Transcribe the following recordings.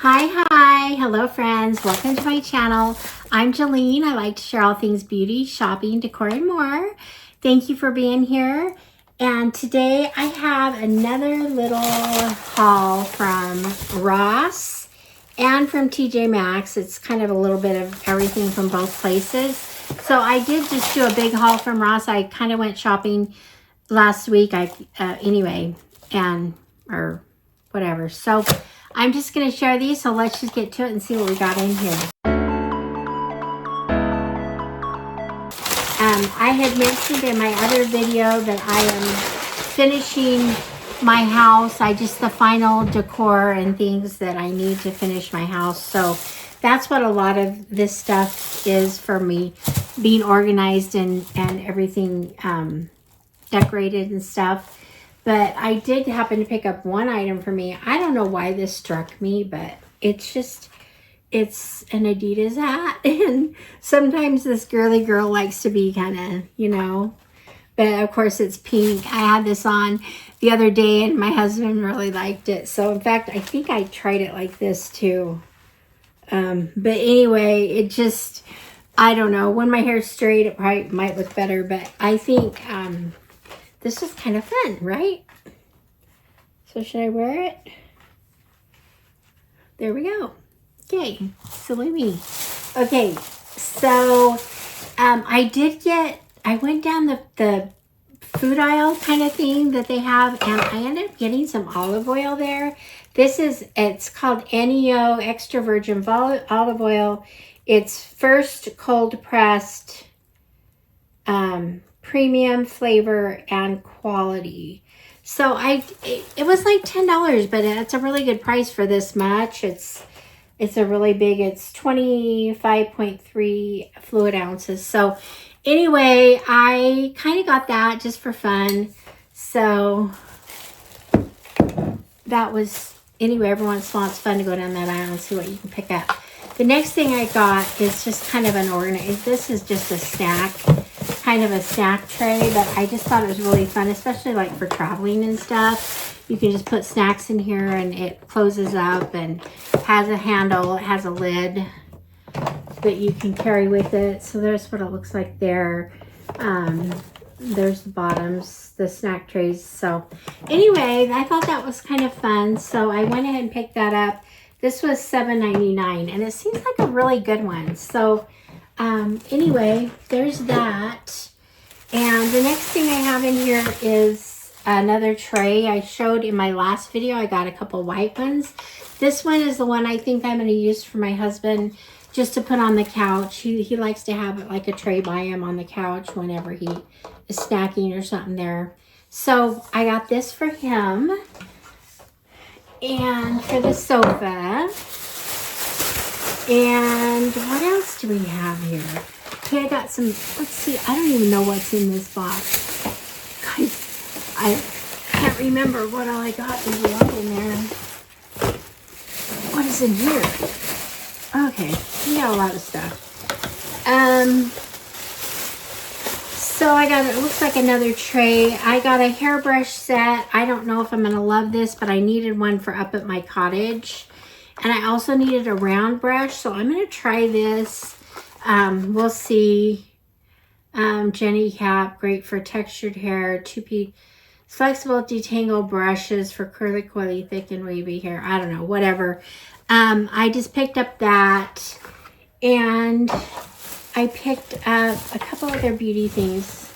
Hi, hello friends, welcome to my channel. I'm Jolene. I like to share all things beauty, shopping, decor, and more. Thank you for being here. And today I have another little haul from Ross and from TJMAXX. It's kind of a little bit of everything from both places. So I did just do a big haul from Ross. I kind of went shopping last week or whatever. So I'm just going to share these, so let's just get to it and see what we got in here. I had mentioned in my other video that I am finishing my house. The final decor and things that I need to finish my house. So that's what a lot of this stuff is for me, being organized and everything decorated and stuff. But I did happen to pick up one item for me. I don't know why this struck me, but it's an Adidas hat. And sometimes this girly girl likes to be kind of, but of course it's pink. I had this on the other day and my husband really liked it. So in fact, I think I tried it like this too. But anyway, I don't know. When my hair's straight, it probably might look better, but I think, this is kind of fun, right? So should I wear it? There we go. Okay, silly me. Okay, so I went down the food aisle kind of thing that they have, and I ended up getting some olive oil there. It's called NEO Extra Virgin Olive Oil. It's first cold pressed, premium flavor and quality. So it was like $10, but it's a really good price for this much. It's a really big, it's 25.3 fluid ounces. So anyway, I kind of got that just for fun. So that was, anyway, every once in a while it's fun to go down that aisle and see what you can pick up. The next thing I got is just kind of this is just a snack, kind of a snack tray, but I just thought it was really fun, especially like for traveling and stuff. You can just put snacks in here and it closes up and has a handle. It has a lid that you can carry with it. So there's what it looks like there. There's the bottoms, the snack trays. So anyway, I thought that was kind of fun. So I went ahead and picked that up. This was $7.99 and it seems like a really good one. So anyway, there's that. And the next thing I have in here is another tray. I showed in my last video, I got a couple white ones. This one is the one I think I'm going to use for my husband just to put on the couch. He likes to have like a tray by him on the couch whenever he is snacking or something there. So I got this for him. And for the sofa. And what else do we have here? Okay, I got some, let's see, I don't even know what's in this box. Guys, I can't remember what all I got. There's a lot in there. What is in here? Okay, we got a lot of stuff. So I got, it looks like another tray. I got a hairbrush set. I don't know if I'm going to love this, but I needed one for up at my cottage. And I also needed a round brush, so I'm going to try this. We'll see. Jenny Cap, great for textured hair. 2P flexible detangle brushes for curly, coily, thick, and wavy hair. I don't know, whatever. I just picked up that. And I picked up a couple of their beauty things.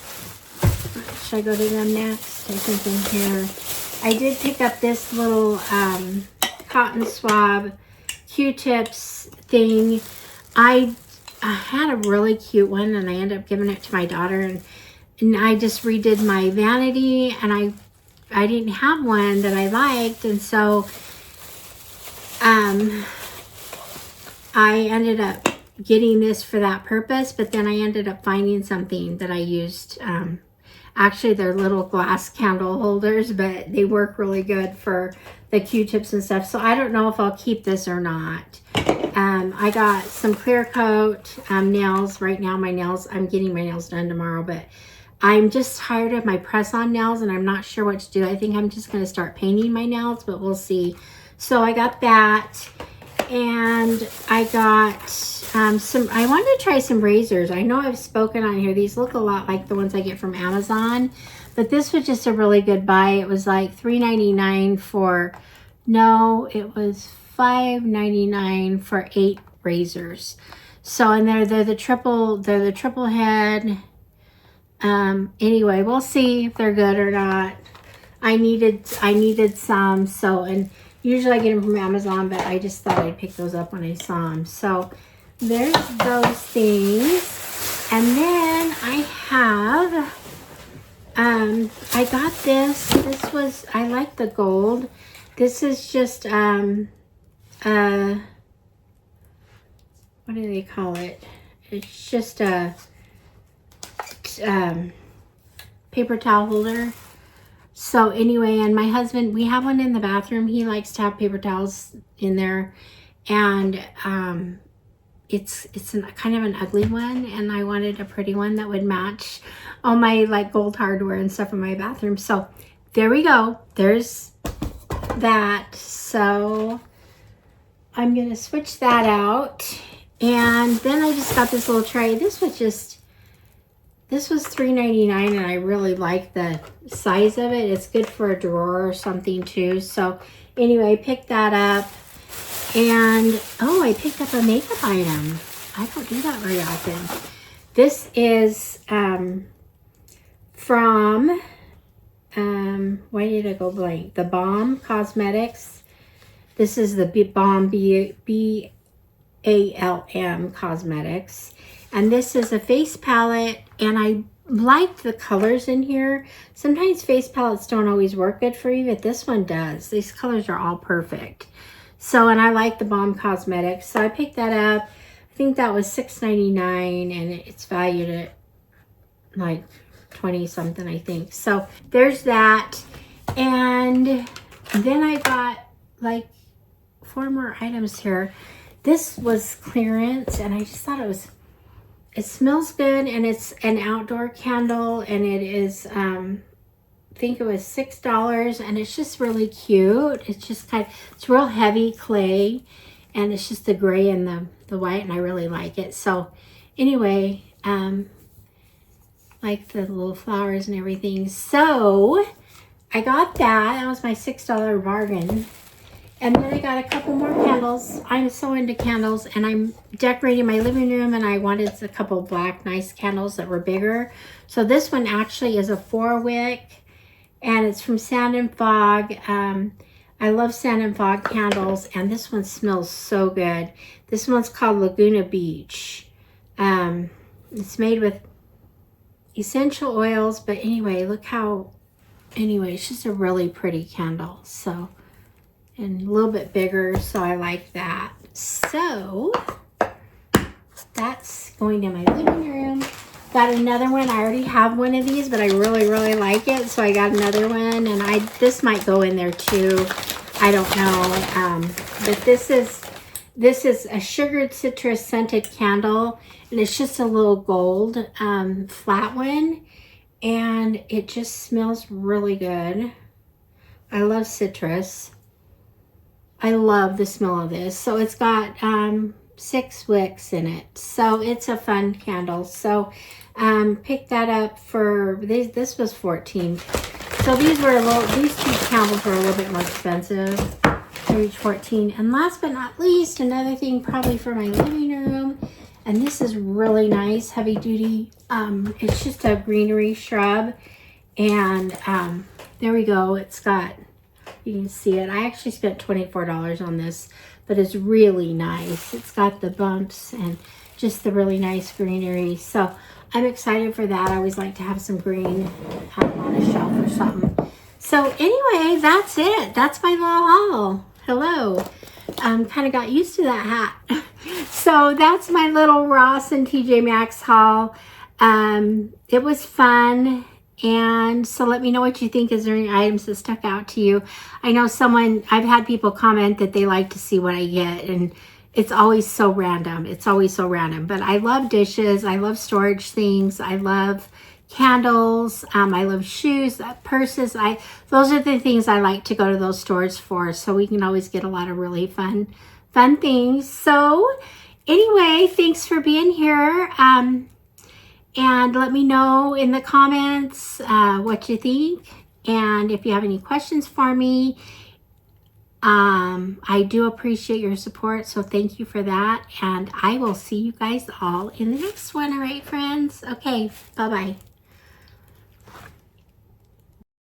Should I go to them next? I think in here. I did pick up this little cotton swab Q-tips thing. I had a really cute one and I ended up giving it to my daughter, and I just redid my vanity, and I didn't have one that I liked, and so I ended up getting this for that purpose, but then I ended up finding something that I used. Actually, they're little glass candle holders, but they work really good for the Q-tips and stuff. So I don't know if I'll keep this or not. I got some clear coat nails. Right now, I'm getting my nails done tomorrow, but I'm just tired of my press-on nails, and I'm not sure what to do. I think I'm just going to start painting my nails, but we'll see. So I got that. And I got I wanted to try some razors. I know I've spoken on here. These look a lot like the ones I get from Amazon, but this was just a really good buy. It was like $3.99 for, no, it was $5.99 for 8 razors. So, and they're the triple head. Anyway, we'll see if they're good or not. I needed some, so, and usually I get them from Amazon, but I just thought I'd pick those up when I saw them. So there's those things. And then I have, I got this. This was, I like the gold. This is just, what do they call it? It's just a paper towel holder. So anyway, and my husband, we have one in the bathroom. He likes to have paper towels in there, and it's kind of an ugly one, and I wanted a pretty one that would match all my like gold hardware and stuff in my bathroom. So there we go. There's that. So I'm gonna switch that out, and then I just got this little tray. This was $3.99, and I really like the size of it. It's good for a drawer or something too. So anyway, I picked that up, and oh, I picked up a makeup item. I don't do that very often. This is from why did I go blank? The Balm Cosmetics. This is the Balm BALM Cosmetics. And this is a face palette, and I like the colors in here. Sometimes face palettes don't always work good for you, but this one does. These colors are all perfect. So, and I like the Balm Cosmetics. So I picked that up. I think that was $6.99, and it's valued at like 20 something, I think. So there's that. And then I got like 4 more items here. This was clearance, and I just thought it smells good, and it's an outdoor candle, and it is, I think it was $6, and it's just really cute. It's just it's real heavy clay, and it's just the gray and the white, and I really like it. So anyway, like the little flowers and everything. So I got that. That was my $6 bargain. And then I got a couple more candles. I'm so into candles, and I'm decorating my living room, and I wanted a couple black nice candles that were bigger. So this one actually is a 4-wick, and it's from Sand and Fog. I love Sand and Fog candles, and this one smells so good. This one's called Laguna Beach. It's made with essential oils, but anyway, look how, anyway, it's just a really pretty candle. So, and a little bit bigger, so I like that. So that's going to my living room. Got another one. I already have one of these, but I really, really like it, so I got another one, and this might go in there too. I don't know, but this is a sugared citrus scented candle, and it's just a little gold flat one, and it just smells really good. I love citrus. I love the smell of this. So it's got 6 wicks in it. So it's a fun candle. So picked that up for, this was $14. So these two candles were a little bit more expensive. They each $14. And last but not least, another thing probably for my living room. And this is really nice, heavy duty. It's just a greenery shrub. And there we go. It's got, you can see it. I actually spent $24 on this, but it's really nice. It's got the bumps and just the really nice greenery. So I'm excited for that. I always like to have some green on a shelf or something. So anyway, that's it. That's my little haul. Hello. Kind of got used to that hat. So that's my little Ross and TJMAXX haul. It was fun. And so let me know what you think. Is there any items that stuck out to you? I know I've had people comment that they like to see what I get, and it's always so random. It's always so random. But I love dishes. I love storage things. I love candles. I love shoes, purses. Those are the things I like to go to those stores for. So we can always get a lot of really fun things. So anyway, thanks for being here. And let me know in the comments what you think. And if you have any questions for me, I do appreciate your support. So thank you for that. And I will see you guys all in the next one. All right, friends. Okay, bye-bye.